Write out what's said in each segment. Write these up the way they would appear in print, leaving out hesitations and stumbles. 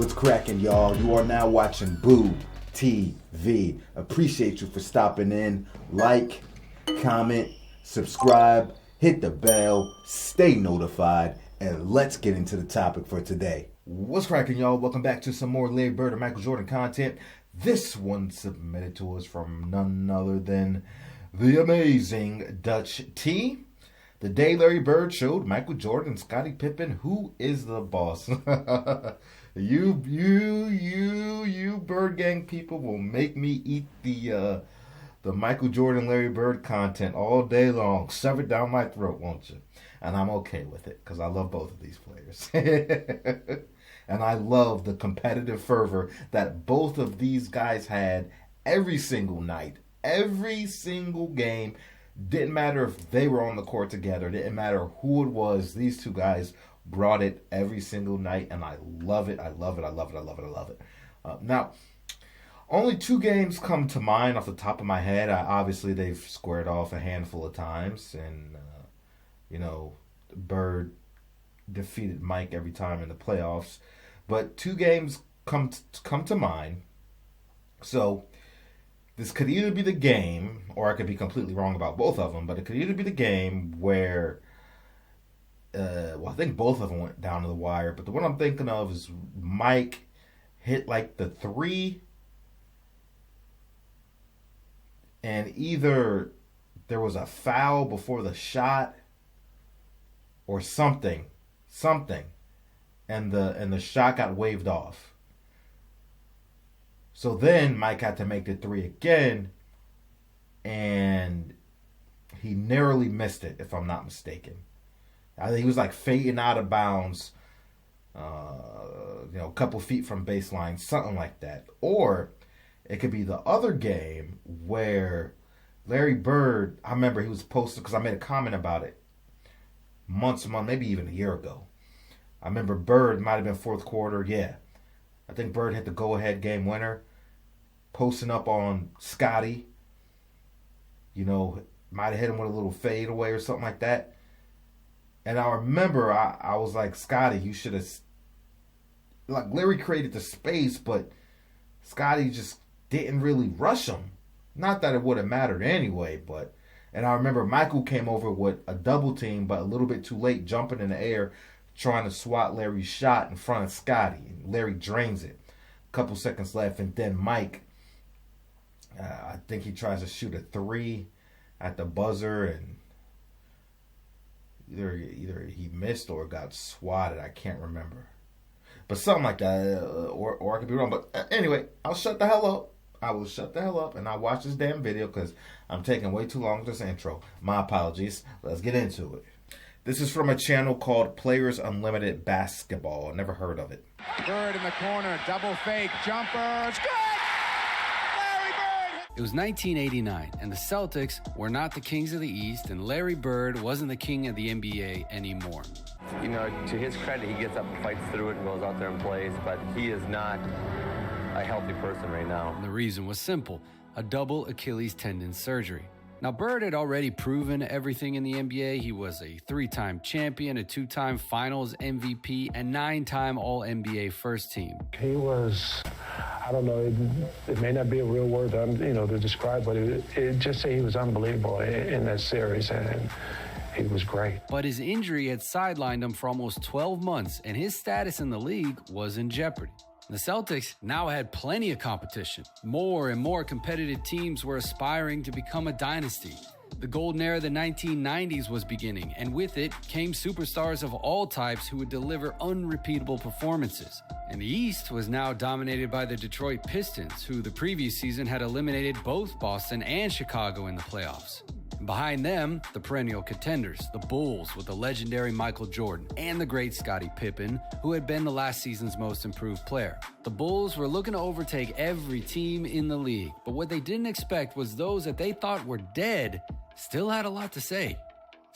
What's cracking, y'all? You are now watching Boo TV. Appreciate you for stopping in. Like, comment, subscribe, hit the bell, stay notified, and let's get into the topic for today. What's cracking, y'all? Welcome back to some more Larry Bird and Michael Jordan content. This one submitted to us from none other than the amazing Dutch T. The day Larry Bird showed Michael Jordan and Scottie Pippen who is the boss. You Bird Gang people will make me eat the Michael Jordan, Larry Bird content all day long. Shove it down my throat, won't you? And I'm okay with it because I love both of these players. And I love the competitive fervor that both of these guys had every single night, every single game. Didn't matter if they were on the court together. Didn't matter who it was. These two guys brought it every single night, and I love it. I love it. I love it. I love it. I love it. Now, only two games come to mind off the top of my head. Obviously, they've squared off a handful of times, and Bird defeated Mike every time in the playoffs. But two games come to mind. So this could either be the game, or I could be completely wrong about both of them, but it could either be the game where, I think both of them went down to the wire, but the one I'm thinking of is Mike hit like the three, and either there was a foul before the shot or something, and the shot got waved off. So then Mike had to make the three again, and he narrowly missed it, if I'm not mistaken. I think he was like fading out of bounds, a couple feet from baseline, something like that. Or it could be the other game where Larry Bird, I remember he was posted, because I made a comment about it months, maybe even a year ago. I remember Bird, might have been fourth quarter, yeah. I think Bird hit the go-ahead game winner, posting up on Scottie. Might have hit him with a little fade away or something like that. And I remember I was like, Scottie, you should have... Like, Larry created the space, but Scottie just didn't really rush him. Not that it would have mattered anyway, but... And I remember Michael came over with a double team, but a little bit too late, jumping in the air, trying to swat Larry's shot in front of Scottie. And Larry drains it. A couple seconds left, and then Mike, I think he tries to shoot a three at the buzzer, and either he missed or got swatted. I can't remember. But something like that, or I could be wrong. But anyway, I'll shut the hell up. I will shut the hell up, and I'll watch this damn video because I'm taking way too long with this intro. My apologies. Let's get into it. This is from a channel called Players Unlimited Basketball. I never heard of it. Bird in the corner, double fake, jumper, good! Larry Bird! It was 1989, and the Celtics were not the kings of the East, and Larry Bird wasn't the king of the NBA anymore. To his credit, he gets up and fights through it and goes out there and plays, but he is not a healthy person right now. The reason was simple: a double Achilles tendon surgery. Now, Bird had already proven everything in the NBA. He was a 3-time champion, a 2-time finals MVP, and 9-time All-NBA first team. He was, I don't know, it may not be a real word to describe, but it just say he was unbelievable in that series, and he was great. But his injury had sidelined him for almost 12 months, and his status in the league was in jeopardy. The Celtics now had plenty of competition. More and more competitive teams were aspiring to become a dynasty. The golden era of the 1990s was beginning, and with it came superstars of all types who would deliver unrepeatable performances. And the East was now dominated by the Detroit Pistons, who the previous season had eliminated both Boston and Chicago in the playoffs. Behind them, the perennial contenders, the Bulls with the legendary Michael Jordan and the great Scottie Pippen, who had been the last season's most improved player. The Bulls were looking to overtake every team in the league, but what they didn't expect was those that they thought were dead still had a lot to say.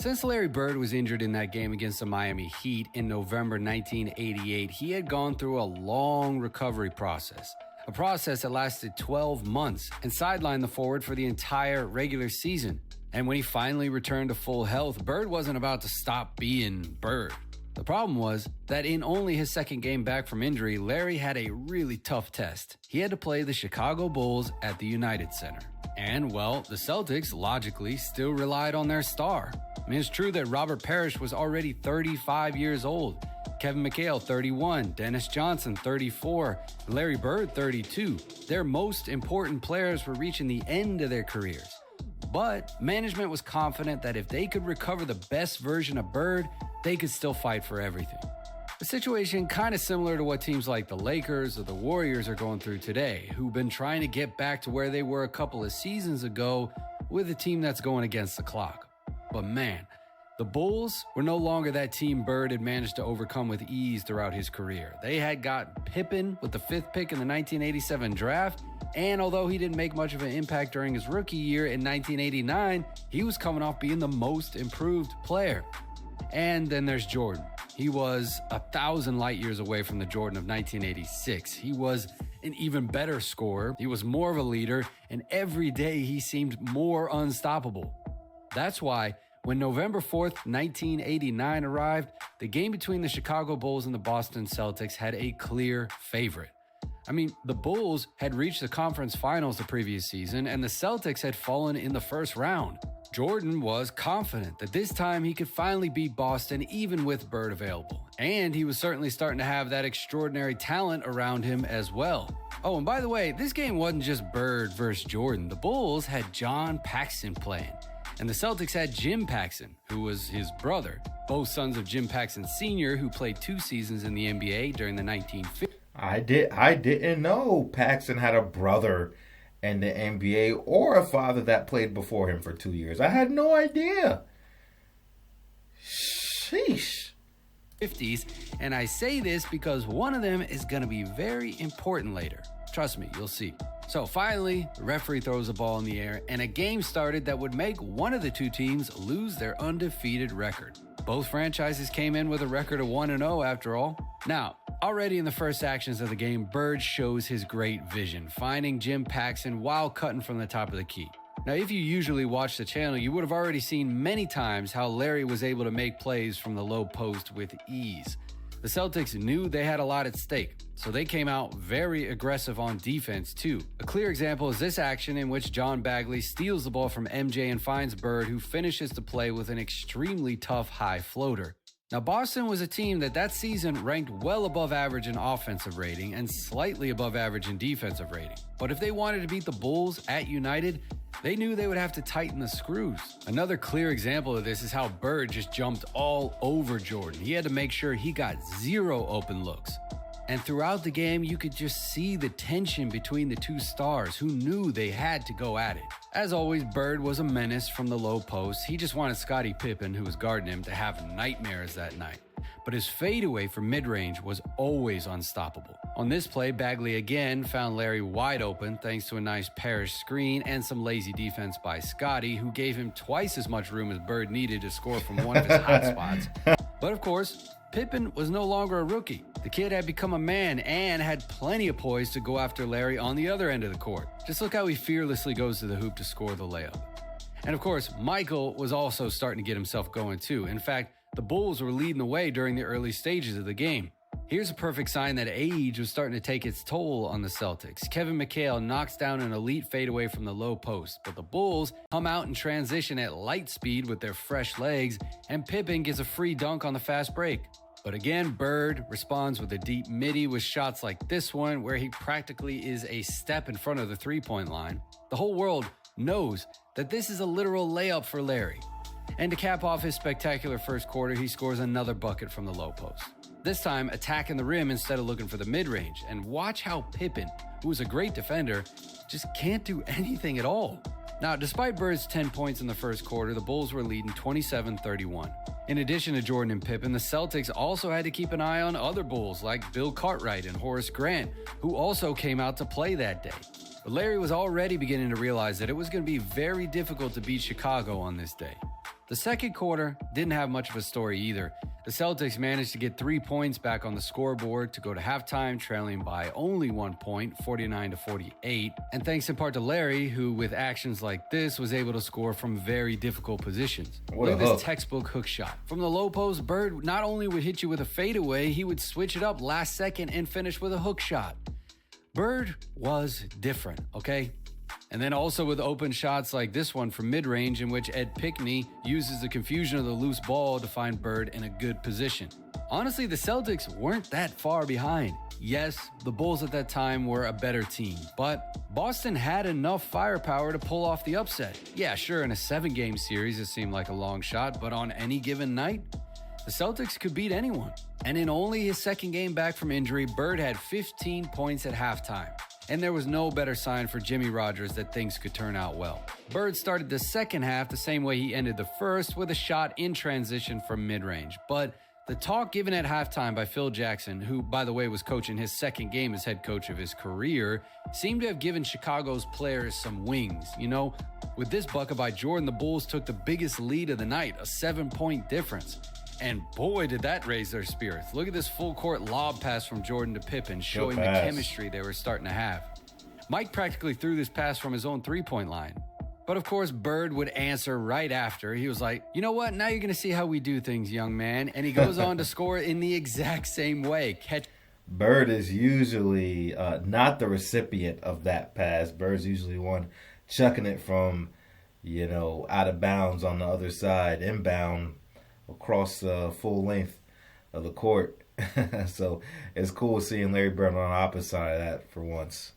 Since Larry Bird was injured in that game against the Miami Heat in November 1988, he had gone through a long recovery process. A process that lasted 12 months and sidelined the forward for the entire regular season. And when he finally returned to full health, Bird wasn't about to stop being Bird. The problem was that in only his second game back from injury, Larry had a really tough test. He had to play the Chicago Bulls at the United Center. And, well, the Celtics, logically, still relied on their star. I mean, it's true that Robert Parrish was already 35 years old. Kevin McHale, 31, Dennis Johnson, 34, and Larry Bird, 32. Their most important players were reaching the end of their careers. But management was confident that if they could recover the best version of Bird, they could still fight for everything. A situation kind of similar to what teams like the Lakers or the Warriors are going through today, who've been trying to get back to where they were a couple of seasons ago with a team that's going against the clock. But man, the Bulls were no longer that team Bird had managed to overcome with ease throughout his career. They had got Pippen with the 5th pick in the 1987 draft, and although he didn't make much of an impact during his rookie year in 1989, he was coming off being the most improved player. And then there's Jordan. He was 1,000 light years away from the Jordan of 1986. He was an even better scorer. He was more of a leader, and every day he seemed more unstoppable. That's why when November 4th, 1989 arrived, the game between the Chicago Bulls and the Boston Celtics had a clear favorite. I mean, the Bulls had reached the conference finals the previous season, and the Celtics had fallen in the first round. Jordan was confident that this time he could finally beat Boston even with Bird available. And he was certainly starting to have that extraordinary talent around him as well. Oh, and by the way, this game wasn't just Bird versus Jordan. The Bulls had John Paxson playing. And the Celtics had Jim Paxson, who was his brother, both sons of Jim Paxson Sr., who played 2 seasons in the NBA during the 1950s. I didn't know Paxson had a brother in the NBA or a father that played before him for 2 years. I had no idea. Sheesh. 50s, and I say this because one of them is going to be very important later. Trust me, you'll see. So finally, the referee throws the ball in the air, and a game started that would make one of the two teams lose their undefeated record. Both franchises came in with a record of 1-0 after all. Now, already in the first actions of the game, Bird shows his great vision, finding Jim Paxson while cutting from the top of the key. Now, if you usually watch the channel, you would have already seen many times how Larry was able to make plays from the low post with ease. The Celtics knew they had a lot at stake, so they came out very aggressive on defense too. A clear example is this action in which John Bagley steals the ball from MJ and finds Bird, who finishes the play with an extremely tough high floater. Now, Boston was a team that season ranked well above average in offensive rating and slightly above average in defensive rating. But if they wanted to beat the Bulls at United, they knew they would have to tighten the screws. Another clear example of this is how Bird just jumped all over Jordan. He had to make sure he got 0 open looks. And throughout the game, you could just see the tension between the two stars who knew they had to go at it. As always, Bird was a menace from the low post. He just wanted Scottie Pippen, who was guarding him, to have nightmares that night. But his fadeaway from mid-range was always unstoppable. On this play, Bagley again found Larry wide open thanks to a nice Parrish screen and some lazy defense by Scottie, who gave him twice as much room as Bird needed to score from one of his hot spots. But of course, Pippen was no longer a rookie. The kid had become a man and had plenty of poise to go after Larry on the other end of the court. Just look how he fearlessly goes to the hoop to score the layup. And of course, Michael was also starting to get himself going too. In fact, the Bulls were leading the way during the early stages of the game. Here's a perfect sign that age was starting to take its toll on the Celtics. Kevin McHale knocks down an elite fadeaway from the low post, but the Bulls come out in transition at light speed with their fresh legs, and Pippen gets a free dunk on the fast break. But again, Bird responds with a deep midi with shots like this one, where he practically is a step in front of the three-point line. The whole world knows that this is a literal layup for Larry. And to cap off his spectacular first quarter, he scores another bucket from the low post. This time, attacking the rim instead of looking for the mid-range. And watch how Pippen, who is a great defender, just can't do anything at all. Now, despite Bird's 10 points in the first quarter, the Bulls were leading 27-31. In addition to Jordan and Pippen, the Celtics also had to keep an eye on other Bulls like Bill Cartwright and Horace Grant, who also came out to play that day. But Larry was already beginning to realize that it was going to be very difficult to beat Chicago on this day. The second quarter didn't have much of a story either. The Celtics managed to get 3 points back on the scoreboard to go to halftime, trailing by only 1 point, 49-48. And thanks in part to Larry, who with actions like this was able to score from very difficult positions. Look at this textbook hook shot. From the low post, Bird not only would hit you with a fadeaway, he would switch it up last second and finish with a hook shot. Bird was different, okay? And then also with open shots like this one from mid-range, in which Ed Pickney uses the confusion of the loose ball to find Bird in a good position. Honestly, the Celtics weren't that far behind. Yes, the Bulls at that time were a better team, but Boston had enough firepower to pull off the upset. Yeah, sure, in a 7-game series it seemed like a long shot, but on any given night, the Celtics could beat anyone. And in only his second game back from injury, Bird had 15 points at halftime. And there was no better sign for Jimmy Rogers that things could turn out well. Bird started the second half the same way he ended the first, with a shot in transition from mid-range. But the talk given at halftime by Phil Jackson, who, by the way, was coaching his second game as head coach of his career, seemed to have given Chicago's players some wings. You know, with this bucket by Jordan, the Bulls took the biggest lead of the night, a 7-point difference. And boy, did that raise their spirits. Look at this full-court lob pass from Jordan to Pippen, showing the chemistry they were starting to have. Mike practically threw this pass from his own three-point line. But of course, Bird would answer right after. He was like, you know what? Now you're going to see how we do things, young man. And he goes on to score in the exact same way. Bird is usually not the recipient of that pass. Bird's usually one chucking it from, out of bounds on the other side, inbound, across the full length of the court. So it's cool seeing Larry Bird on the opposite side of that for once.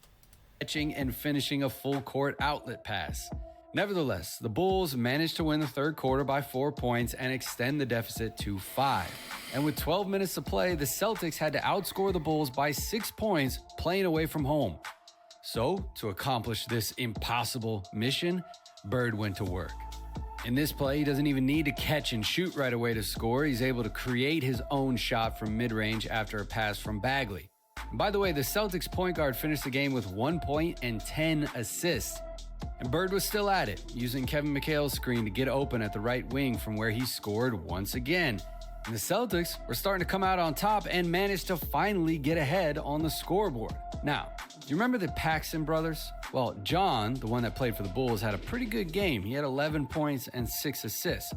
Catching and finishing a full court outlet pass. Nevertheless, the Bulls managed to win the third quarter by 4 points and extend the deficit to 5. And with 12 minutes to play, the Celtics had to outscore the Bulls by 6 points playing away from home. So, to accomplish this impossible mission, Bird went to work. In this play, he doesn't even need to catch and shoot right away to score. He's able to create his own shot from mid-range after a pass from Bagley. And by the way, the Celtics point guard finished the game with 1 point and 10 assists. And Bird was still at it, using Kevin McHale's screen to get open at the right wing, from where he scored once again. And the Celtics were starting to come out on top and managed to finally get ahead on the scoreboard. Now, do you remember the Paxson brothers? Well, John, the one that played for the Bulls, had a pretty good game. He had 11 points and 6 assists.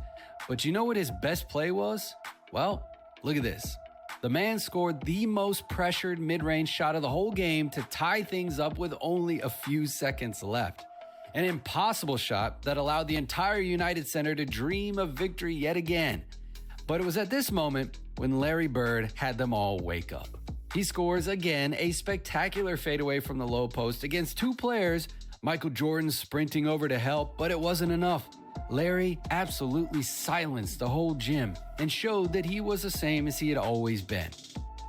But you know what his best play was? Well, look at this. The man scored the most pressured mid-range shot of the whole game to tie things up with only a few seconds left. An impossible shot that allowed the entire United Center to dream of victory yet again. But it was at this moment when Larry Bird had them all wake up. He scores again a spectacular fadeaway from the low post against two players, Michael Jordan sprinting over to help, but it wasn't enough. Larry absolutely silenced the whole gym and showed that he was the same as he had always been.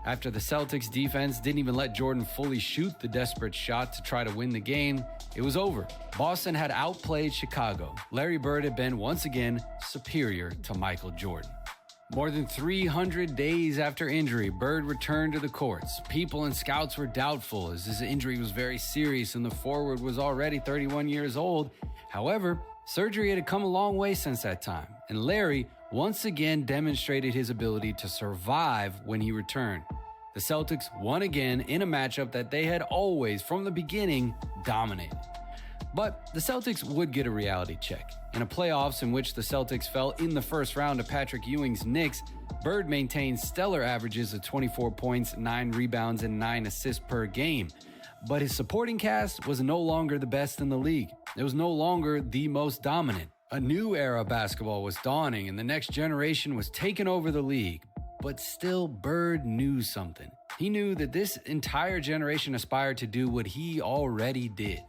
After the Celtics defense didn't even let Jordan fully shoot the desperate shot to try to win the game, it was over. Boston had outplayed Chicago. Larry Bird had been once again superior to Michael Jordan. More than 300 days after injury, Bird returned to the courts. People and scouts were doubtful, as his injury was very serious and the forward was already 31 years old. However, surgery had come a long way since that time, and Larry once again demonstrated his ability to survive when he returned. The Celtics won again in a matchup that they had always, from the beginning, dominated. But the Celtics would get a reality check. In a playoffs in which the Celtics fell in the first round to Patrick Ewing's Knicks, Bird maintained stellar averages of 24 points, 9 rebounds, and 9 assists per game. But his supporting cast was no longer the best in the league. It was no longer the most dominant. A new era of basketball was dawning, and the next generation was taking over the league. But still, Bird knew something. He knew that this entire generation aspired to do what he already did.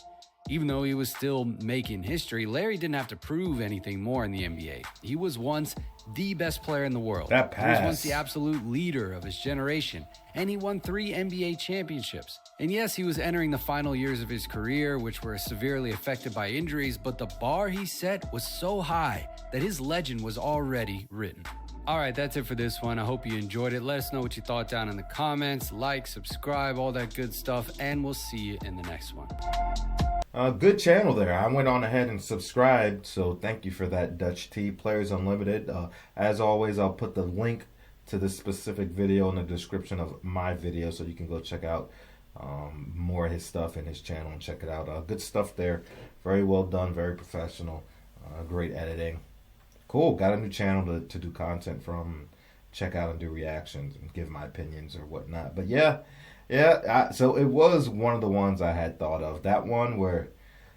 Even though he was still making history, Larry didn't have to prove anything more in the NBA. He was once the best player in the world. That pass. He was once the absolute leader of his generation, and he won 3 NBA championships. And yes, he was entering the final years of his career, which were severely affected by injuries, but the bar he set was so high that his legend was already written. All right, that's it for this one. I hope you enjoyed it. Let us know what you thought down in the comments. Like, subscribe, all that good stuff, and we'll see you in the next one. Good channel there. I went on ahead and subscribed, so thank you for that, Dutch T. Players Unlimited. As always, I'll put the link to this specific video in the description of my video, so you can go check out more of his stuff in his channel and check it out. Good stuff there. Very well done, very professional, great editing. Cool. Got a new channel to do content from, check out and do reactions and give my opinions or whatnot. But so it was one of the ones I had thought of. That one where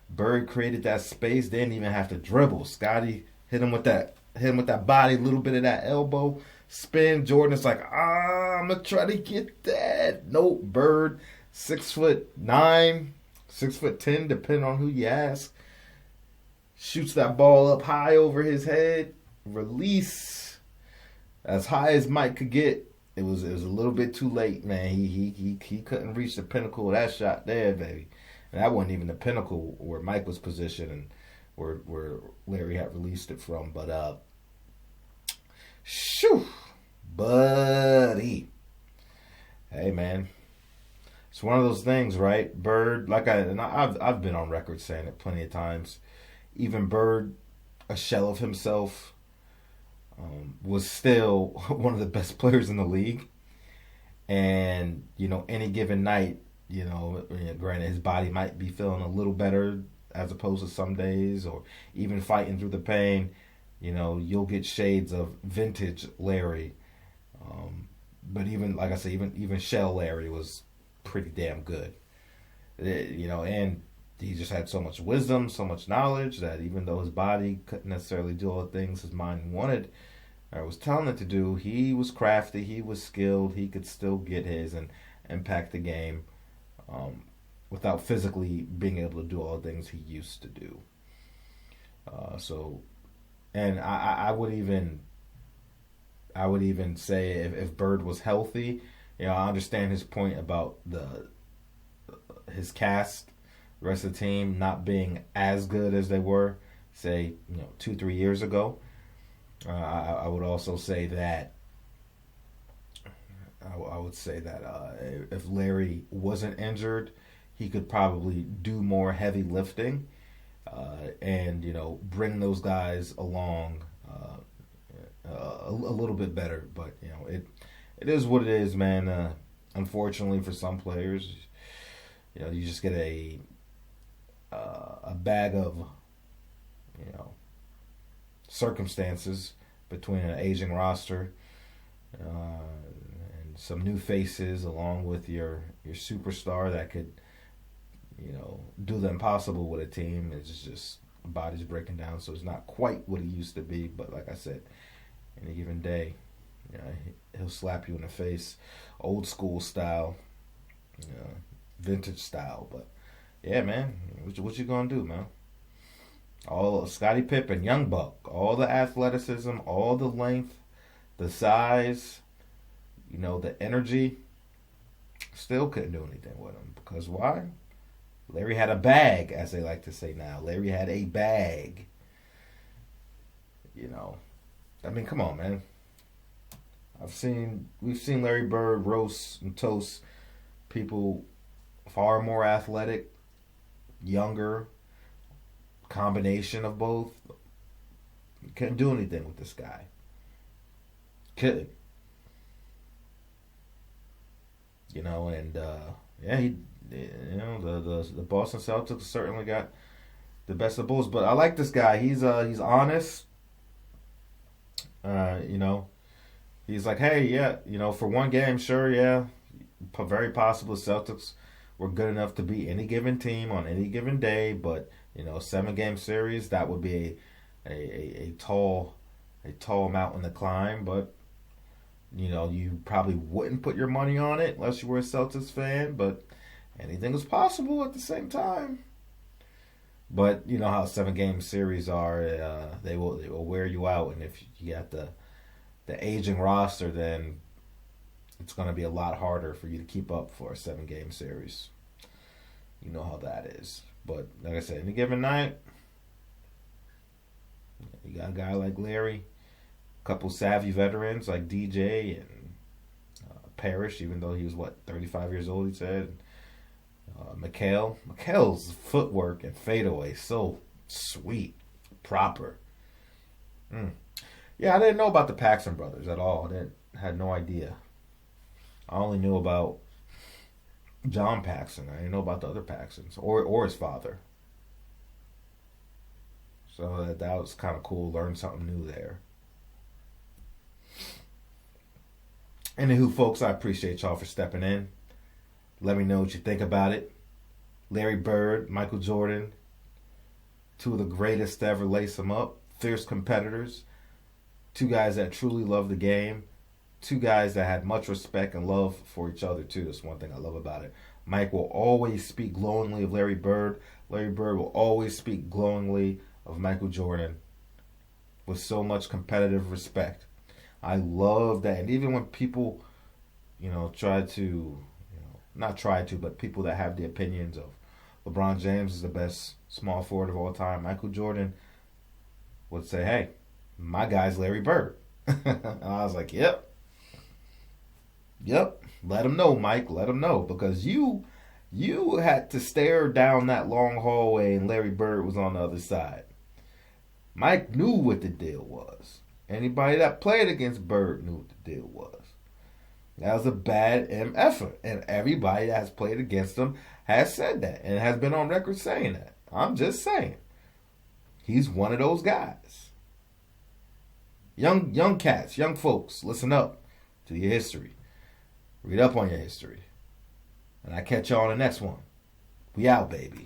Bird created that space, didn't even have to dribble. Scottie hit him with that body, a little bit of that elbow spin. Jordan's like, I'm gonna try to get that. Nope, Bird, 6'9", 6'10", depending on who you ask, shoots that ball up high over his head, release as high as Mike could get. It was a little bit too late, man. He couldn't reach the pinnacle of that shot there, baby. And that wasn't even the pinnacle where Mike was positioned and where Larry had released it from. But shoo, buddy. Hey, man. It's one of those things, right? Bird, I've been on record saying it plenty of times. Even Bird, a shell of himself, was still one of the best players in the league. And, any given night, granted his body might be feeling a little better as opposed to some days, or even fighting through the pain, you'll get shades of vintage Larry. But even, like I said, even Shell Larry was pretty damn good. And he just had so much wisdom, so much knowledge that even though his body couldn't necessarily do all the things his mind wanted or was telling it to do, he was crafty, he was skilled, he could still get his and impact the game without physically being able to do all the things he used to do. And I would even say if Bird was healthy, I understand his point about his cast, the rest of the team not being as good as they were, say, 2-3 years ago. I would also say that if Larry wasn't injured, he could probably do more heavy lifting and bring those guys along a little bit better. But it is what it is, man. Unfortunately for some players, you just get a bag of circumstances between an aging roster and some new faces, along with your superstar that could do the impossible with a team. It's just body's breaking down, so it's not quite what he used to be. But like I said, any given day, he'll slap you in the face, old school style, vintage style. But yeah, man, what you gonna do, man? All Scottie Pippen, young buck, all the athleticism, all the length, the size, the energy, still couldn't do anything with him. Because why? Larry had a bag, as they like to say now. Larry had a bag. Come on, man. We've seen Larry Bird roast and toast people far more athletic, younger, combination of both. Couldn't do anything with this guy. Couldn't. The Boston Celtics certainly got the best of both. But I like this guy. He's honest. He's like, hey, for one game, sure, yeah, very possible the Celtics were good enough to beat any given team on any given day, but 7-game series, that would be a tall mountain to climb. But you probably wouldn't put your money on it unless you were a Celtics fan. But anything is possible at the same time. But you know how 7-game series are, they will wear you out, and if you got the aging roster, then it's going to be a lot harder for you to keep up for a 7-game series. You know how that is. But like I said, any given night, you got a guy like Larry, a couple savvy veterans like DJ and Parrish, even though he was 35 years old, he said. Mikal's footwork and fadeaway so sweet, proper. Yeah, I didn't know about the Paxson brothers at all. Had no idea. I only knew about John Paxson. I didn't know about the other Paxsons or his father. So that was kind of cool. Learned something new there. Anywho, folks, I appreciate y'all for stepping in. Let me know what you think about it. Larry Bird, Michael Jordan, two of the greatest to ever lace them up. Fierce competitors. Two guys that truly love the game. Two guys that had much respect and love for each other, too. That's one thing I love about it. Mike will always speak glowingly of Larry Bird. Larry Bird will always speak glowingly of Michael Jordan with so much competitive respect. I love that. And even when people, try to, but people that have the opinions of LeBron James is the best small forward of all time, Michael Jordan would say, hey, my guy's Larry Bird. And I was like, yep. Let him know, Mike. Let him know. Because you had to stare down that long hallway and Larry Bird was on the other side. Mike knew what the deal was. Anybody that played against Bird knew what the deal was. That was a bad MF. And everybody that has played against him has said that and has been on record saying that. I'm just saying. He's one of those guys. Young cats, young folks, listen up to your history. Read up on your history. And I catch y'all on the next one. We out, baby.